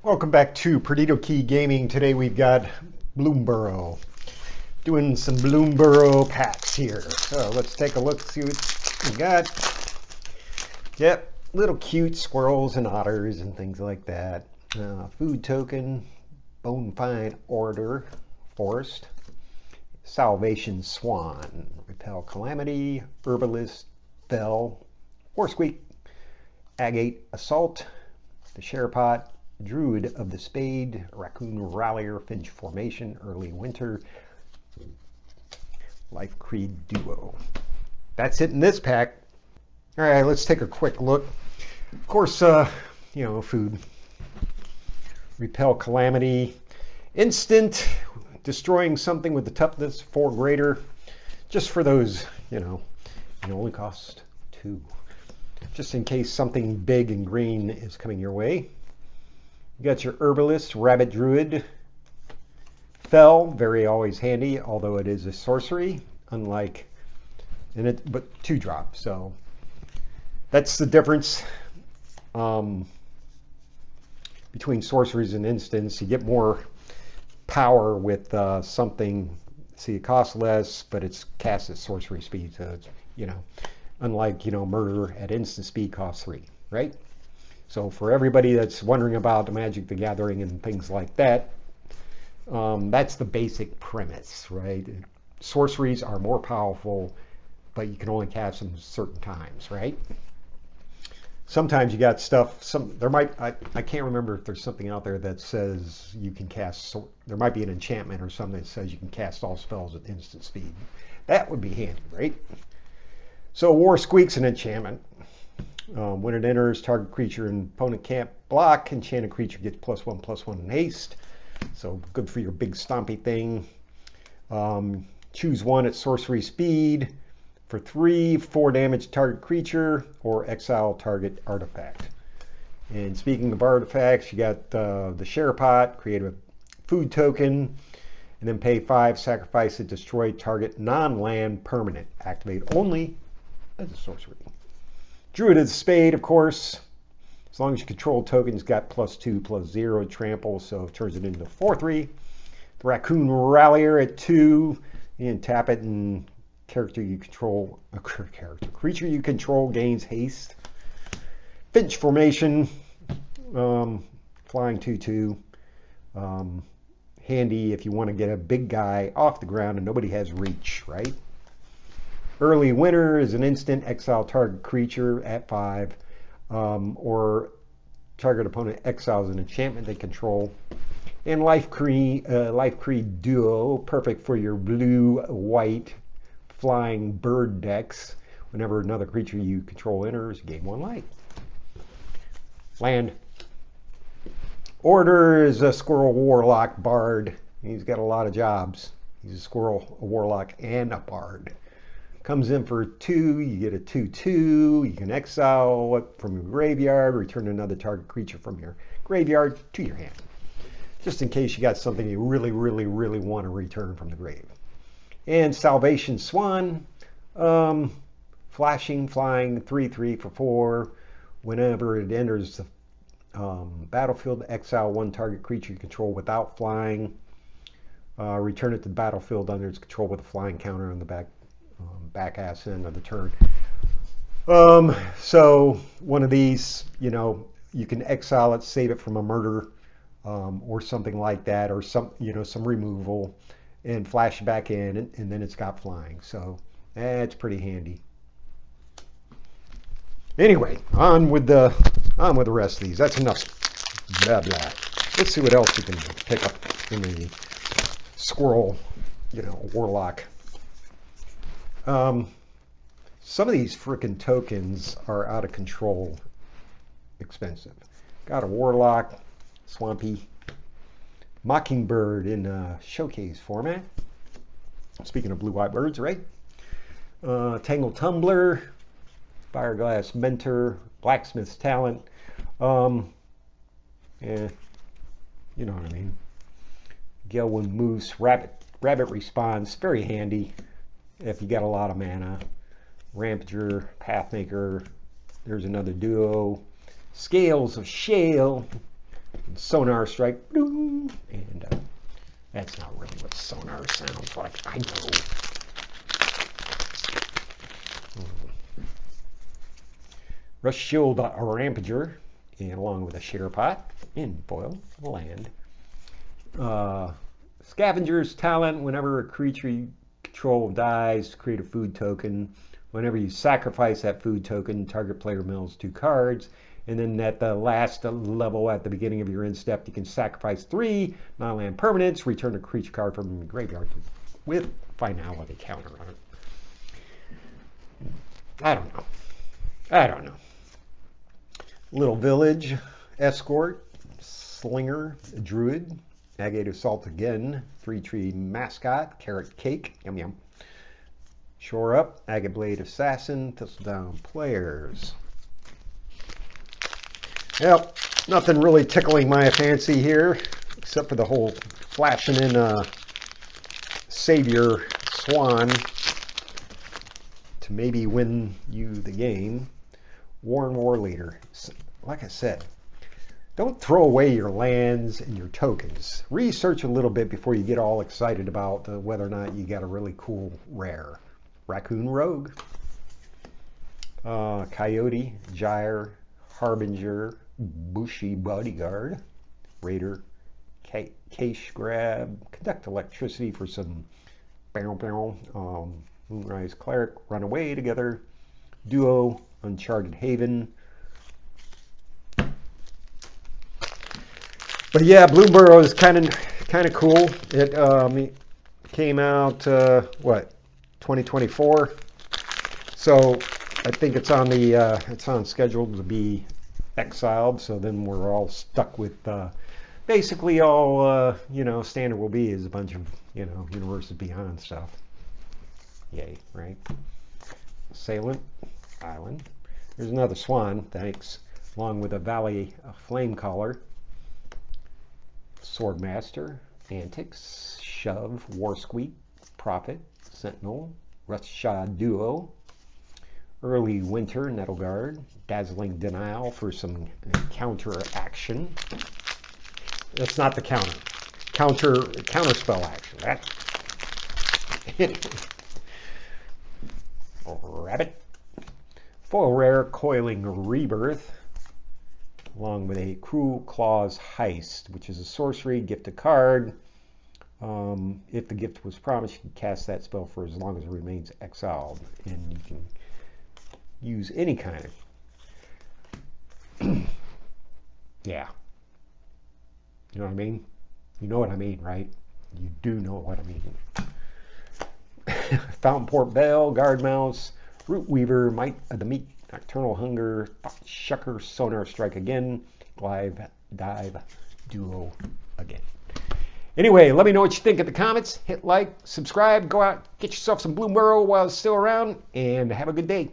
Welcome back to Perdido Key Gaming. Today we've got Bloomburrow. Doing some Bloomburrow packs here. So let's take a look, see what we got. Yep, little cute squirrels and otters and things like that. Food token, bone fine order, forest, salvation swan, repel calamity, herbalist, fell, horsesqueak, agate assault, the sherepot, Druid of the Spade, Raccoon Rallier, Finch Formation, Early Winter, Life Creed Duo. That's it in this pack. All right, let's take a quick look. Of course, food. Repel Calamity. Instant, destroying something with the toughness 4 greater. Just for those, it only costs 2. Just in case something big and green is coming your way. You got your Herbalist, Rabbit Druid, Fell, very always handy, although it is a sorcery, but 2-drop. So that's the difference between sorceries and instants. You get more power with something. See, it costs less, but it's cast at sorcery speed. So it's, unlike murder at instant speed costs 3, right? So for everybody that's wondering about the Magic the Gathering and things like that, that's the basic premise, right? Sorceries are more powerful, but you can only cast them certain times, right? Sometimes you got stuff, I can't remember if there's something out there that says you can cast, there might be an enchantment or something that says you can cast all spells at instant speed. That would be handy, right? So War Squeak's an enchantment. When it enters, target creature and opponent can't block. Enchanted creature gets +1/+1 in haste. So good for your big stompy thing. Choose one at sorcery speed for 3, 4 damage target creature, or exile target artifact. And speaking of artifacts, you got the sherepot, create a food token, and then pay 5, sacrifice it, destroy target non-land permanent. Activate only as a sorcery. Druid of the Spade, of course, as long as you control tokens, got +2/+0 trample, so it turns it into 4/3. The Raccoon Rallier at 2, and tap it, and creature you control gains haste. Finch Formation, flying 2/2, handy if you want to get a big guy off the ground and nobody has reach, right? Early Winter is an instant, exile target creature at 5, or target opponent exiles an enchantment they control. And Life Creed Duo, perfect for your blue-white flying bird decks. Whenever another creature you control enters, gain 1 life. Land. Order is a Squirrel Warlock Bard. He's got a lot of jobs. He's a Squirrel, a Warlock, and a Bard. Comes in for 2, you get a 2/2, you can exile it from your graveyard, return another target creature from your graveyard to your hand. Just in case you got something you really, really, really want to return from the grave. And Salvation Swan, flashing, flying, 3/3 for 4. Whenever it enters the battlefield, exile 1 target creature you control without flying. Return it to the battlefield under its control with a flying counter on the back ass end of the turn. So one of these, you can exile it, save it from a murder, or something like that, or some removal, and flash it back in, and then it's got flying. So it's pretty handy. Anyway, on with the rest of these. That's enough blah blah. Let's see what else we can pick up in the squirrel, warlock. Some of these frickin' tokens are out of control expensive. Got a Warlock, Swampy, Mockingbird in showcase format. Speaking of blue-white birds, right? Tangle Tumbler, Fireglass Mentor, Blacksmith's Talent. You know what I mean. Galewind Moose, Rabbit Response, very handy if you got a lot of mana. Rampager, Pathmaker, there's another duo. Scales of Shale, Sonar strike. And that's not really what sonar sounds like. I know. Rush Shield Rampager, and along with a Share Pot in foil land. Scavenger's Talent. Whenever a creature you control dies, create a food token. Whenever you sacrifice that food token, target player mills 2 cards. And then at the last level, at the beginning of your end step, you can sacrifice 3 non-land permanents, return a creature card from the graveyard with finality counter on it. I don't know. Little Village, Escort, Slinger, Druid, Agate Assault again, 3-tree Mascot, Carrot Cake, yum yum. Shore Up, Agate Blade Assassin, Thistledown Players. Yep, nothing really tickling my fancy here, except for the whole flashing in Savior Swan to maybe win you the game. War Leader. Like I said, don't throw away your lands and your tokens. Research a little bit before you get all excited about whether or not you got a really cool rare. Raccoon Rogue, Coyote, Gyre, Harbinger, Bushy Bodyguard, Raider, Cache Grab, Conduct Electricity for some Moonrise Cleric, Run Away Together, Duo, Uncharted Haven. But yeah, Bloomburrow is kind of cool. It came out 2024. So I think it's on schedule to be exiled. So then we're all stuck with basically all standard will be is a bunch of Universes Beyond stuff. Yay, right? Assailant Island. There's another Swan, thanks, along with a Valley Flamecaller, Swordmaster, Antics, Shove, War Squeak, Prophet, Sentinel, Roughshod Duo, Early Winter, Nettleguard, Dazzling Denial for some counter action. That's not the counter. Counter spell action. That's Rabbit. Foil rare, Coiling Rebirth, along with a Cruel Claws Heist, which is a sorcery, gift a card. If the gift was promised, you can cast that spell for as long as it remains exiled, and you can use any kind of yeah. You know what I mean? You know what I mean, right? You do know what I mean. Fountain Port Bell, Guard Mouse, Root Weaver, Might of the Meat, Nocturnal Hunger, Shucker, Sonar Strike again, Dive Duo again. Anyway, let me know what you think in the comments. Hit like, subscribe, go out, get yourself some Bloomburrow while it's still around, and have a good day.